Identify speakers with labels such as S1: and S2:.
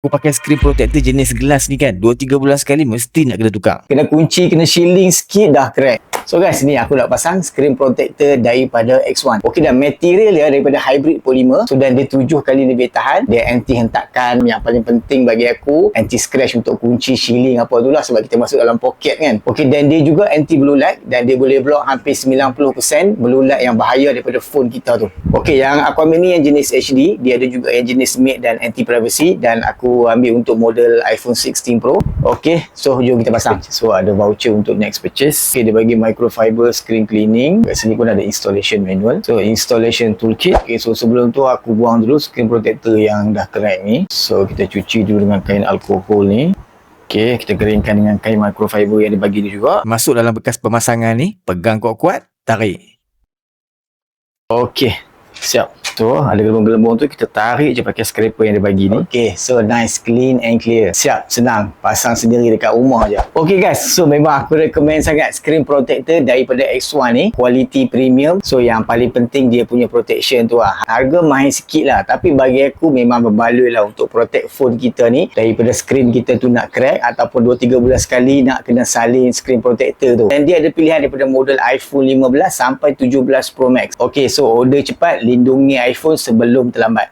S1: Aku pakai screen protector jenis gelas ni kan 2-3 bulan sekali mesti nak kena tukar.
S2: Kena kunci, kena shielding sikit dah crack. So guys, ni aku nak pasang screen protector daripada X1. Okey, dan material dia daripada hybrid polymer. So dan dia 7 kali lebih tahan. Dia anti hentakan. Yang paling penting bagi aku, anti scratch untuk kunci, shielding apa tu lah, sebab kita masuk dalam poket kan. Okey, dan dia juga anti blue light dan dia boleh block hampir 90% blue light yang bahaya daripada phone kita tu. Okey, yang aku ambil ni yang jenis HD. Dia ada juga yang jenis matte dan anti privacy, dan aku ambil untuk model iPhone 16 Pro. Okey, so jom kita pasang. So ada voucher untuk next purchase. Okey, dia bagi microfiber screen cleaning. Kat sini pun ada installation manual. So installation toolkit. Okey, so sebelum tu aku buang dulu screen protector yang dah crack ni. So kita cuci dulu dengan kain alkohol ni. Okey, kita keringkan dengan kain microfiber yang dia bagi ni juga.
S1: Masuk dalam bekas pemasangan ni, pegang kuat-kuat, tarik.
S2: Okey, siap. Tu ada gelembung-gelembung tu, kita tarik je pakai scraper yang dia bagi ni. Okey, so nice, clean and clear. Siap, senang. Pasang sendiri dekat rumah je. Okey guys, so memang aku recommend sangat screen protector daripada X1 ni. Quality premium. So yang paling penting dia punya protection tu lah. Harga mahal sikit lah, tapi bagi aku memang berbaloi lah untuk protect phone kita ni daripada screen kita tu nak crack ataupun 2-3 bulan sekali nak kena salin screen protector tu. Dan dia ada pilihan daripada model iPhone 15 sampai 17 Pro Max. Okey, so order cepat, lindungi iPhone sebelum terlambat.